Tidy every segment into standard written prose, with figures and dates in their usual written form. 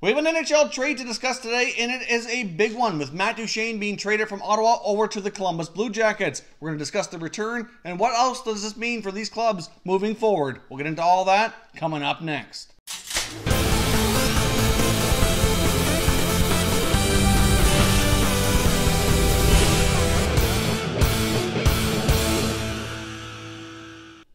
We have an NHL trade to discuss today, and it is a big one, with Matt Duchene being traded from Ottawa over to the Columbus Blue Jackets. We're going to discuss the return, and what else does this mean for these clubs moving forward. We'll get into all that coming up next.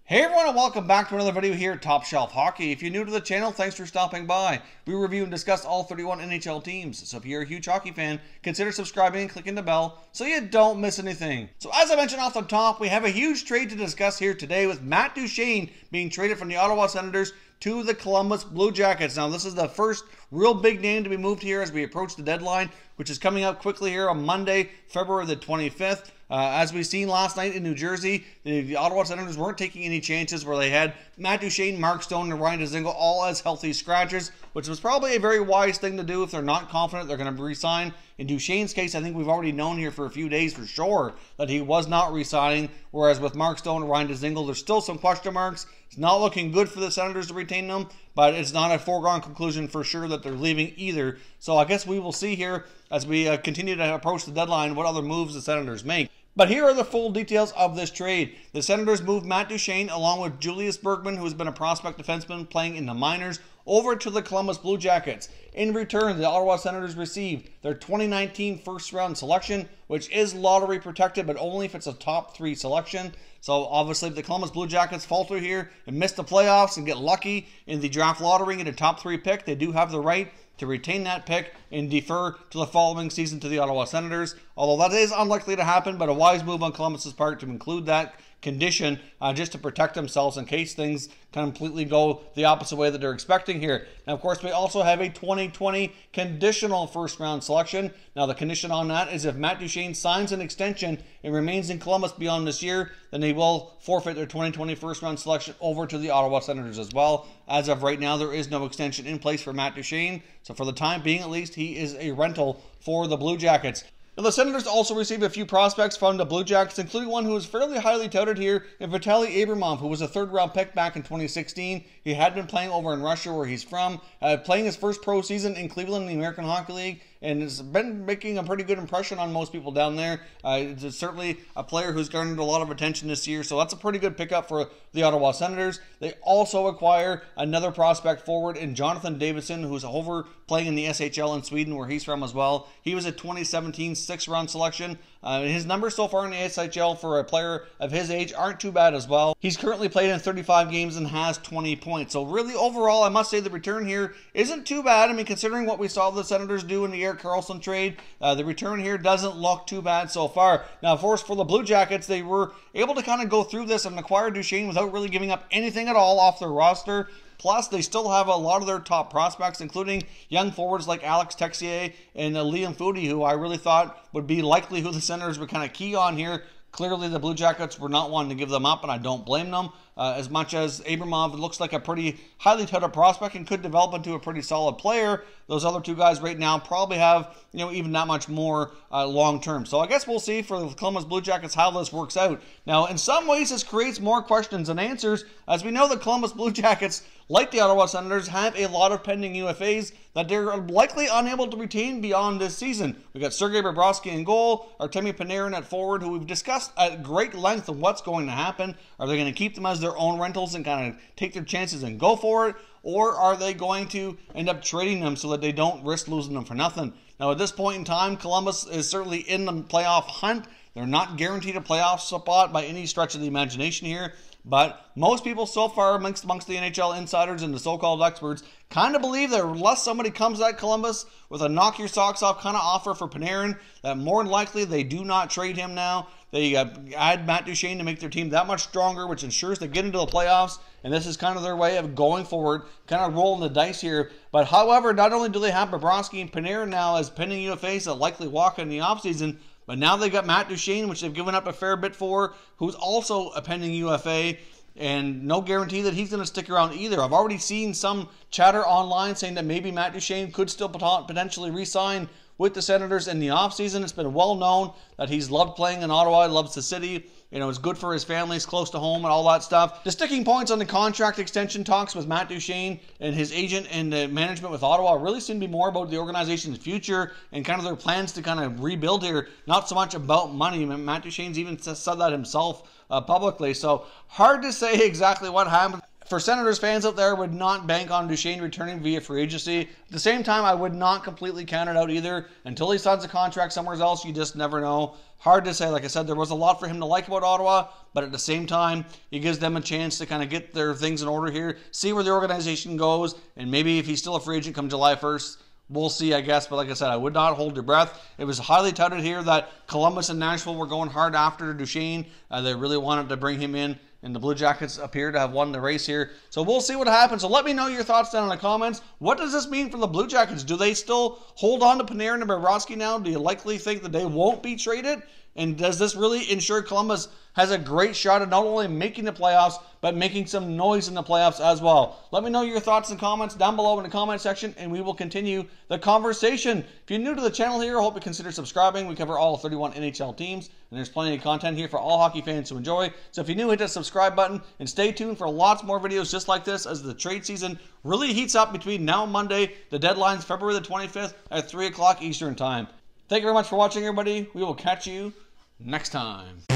Hey everyone, and welcome back to another video here at Top Shelf Hockey. If you're new to the channel, thanks for stopping by. We review and discuss all 31 NHL teams, so if you're a huge hockey fan, consider subscribing and clicking the bell so you don't miss anything. So as I mentioned off the top, we have a huge trade to discuss here today, with Matt Duchene being traded from the Ottawa Senators to the Columbus Blue Jackets. Now, this is the first real big name to be moved here as we approach the deadline, which is coming up quickly here on Monday, February the 25th. As we've seen last night in New Jersey, the Ottawa Senators weren't taking any chances where they had Matt Duchene, Mark Stone, and Ryan Dzingel all as healthy scratchers, which was probably a very wise thing to do if they're not confident they're going to re-sign. In Duchene's case, I think we've already known here for a few days for sure that he was not re-signing, whereas with Mark Stone and Ryan Dzingel, there's still some question marks. It's not looking good for the Senators to retain them, but it's not a foregone conclusion for sure that they're leaving either. So I guess we will see here as we continue to approach the deadline what other moves the Senators make. But here are the full details of this trade. The Senators moved Matt Duchene along with Julius Bergman, who has been a prospect defenseman playing in the minors, over to the Columbus Blue Jackets. In return, the Ottawa Senators received their 2019 first-round selection, which is lottery protected, but only if it's a top 3 selection. So obviously, if the Columbus Blue Jackets falter here and miss the playoffs and get lucky in the draft lottery and get a top 3 pick, they do have the right to retain that pick and defer to the following season to the Ottawa Senators. Although that is unlikely to happen, but a wise move on Columbus's part to include that condition just to protect themselves in case things completely go the opposite way that they're expecting here. Now, of course, we also have a 2020 conditional first-round selection. Now, the condition on that is if Matt Duchene signs an extension and remains in Columbus beyond this year, then they will forfeit their 2020 first-round selection over to the Ottawa Senators as well. As of right now, there is no extension in place for Matt Duchene, so for the time being at least, he is a rental for the Blue Jackets. Now, the Senators also received a few prospects from the Blue Jackets, including one who is fairly highly touted here, Vitaly Abramov, who was a third-round pick back in 2016. He had been playing over in Russia, where he's from, playing his first pro season in Cleveland in the American Hockey League, and has been making a pretty good impression on most people down there. It's certainly a player who's garnered a lot of attention this year, so that's a pretty good pickup for the Ottawa Senators. They also acquire another prospect forward in Jonathan Davidson, who's over playing in the SHL in Sweden, where he's from as well. He was a 2017 6th-round selection. His numbers so far in the SHL for a player of his age aren't too bad as well. He's currently played in 35 games and has 20 points. So really, overall, I must say the return here isn't too bad. I mean, considering what we saw the Senators do in the Erik Karlsson trade, the return here doesn't look too bad so far. Now, of course, for the Blue Jackets, they were able to kind of go through this and acquire Duchene without really giving up anything at all off their roster. Plus, they still have a lot of their top prospects, including young forwards like Alex Texier and Liam Foudy, who I really thought would be likely who the Senators were kind of key on here. Clearly, the Blue Jackets were not wanting to give them up, and I don't blame them. As much as Abramov looks like a pretty highly touted prospect and could develop into a pretty solid player, those other two guys right now probably have, even that much more long term. So I guess we'll see for the Columbus Blue Jackets how this works out. Now, in some ways, this creates more questions than answers, as we know the Columbus Blue Jackets, like the Ottawa Senators, have a lot of pending UFAs that they're likely unable to retain beyond this season. We've got Sergei Bobrovsky in goal, Artemi Panarin at forward, who we've discussed at great length of what's going to happen. Are they going to keep them as their own rentals and kind of take their chances and go for it? Or are they going to end up trading them so that they don't risk losing them for nothing? Now, at this point in time, Columbus is certainly in the playoff hunt. They're not guaranteed a playoff spot by any stretch of the imagination here. But most people so far amongst the NHL insiders and the so-called experts kind of believe that unless somebody comes at Columbus with a knock-your-socks-off kind of offer for Panarin, that more than likely they do not trade him now. They add Matt Duchene to make their team that much stronger, which ensures they get into the playoffs. And this is kind of their way of going forward, kind of rolling the dice here. But however, not only do they have Bobrovsky and Panarin now as pending UFAs that likely walk in the offseason, but now they've got Matt Duchene, which they've given up a fair bit for, who's also a pending UFA. And no guarantee that he's going to stick around either. I've already seen some chatter online saying that maybe Matt Duchene could still potentially re-sign with the Senators in the offseason. It's been well known that he's loved playing in Ottawa, loves the city. You know, it's good for his family, it's close to home and all that stuff. The sticking points on the contract extension talks with Matt Duchene and his agent and the management with Ottawa really seem to be more about the organization's future and kind of their plans to kind of rebuild here, not so much about money. Matt Duchene's even said that himself publicly. So hard to say exactly what happened. For Senators fans out there, would not bank on Duchene returning via free agency. At the same time, I would not completely count it out either. Until he signs a contract somewhere else, you just never know. Hard to say. Like I said, there was a lot for him to like about Ottawa, but at the same time, it gives them a chance to kind of get their things in order here, see where the organization goes, and maybe if he's still a free agent come July 1st, we'll see, I guess. But like I said, I would not hold your breath. It was highly touted here that Columbus and Nashville were going hard after Duchene. They really wanted to bring him in. And the Blue Jackets appear to have won the race here. So we'll see what happens. So let me know your thoughts down in the comments. What does this mean for the Blue Jackets? Do they still hold on to Panarin and Bobrovsky now? Do you likely think that they won't be traded? And does this really ensure Columbus has a great shot at not only making the playoffs, but making some noise in the playoffs as well? Let me know your thoughts and comments down below in the comment section, and we will continue the conversation. If you're new to the channel here, I hope you consider subscribing. We cover all 31 NHL teams, and there's plenty of content here for all hockey fans to enjoy. So if you're new, hit that subscribe button, and stay tuned for lots more videos just like this as the trade season really heats up between now and Monday. The deadline's February the 25th at 3 o'clock Eastern Time. Thank you very much for watching, everybody. We will catch you next time.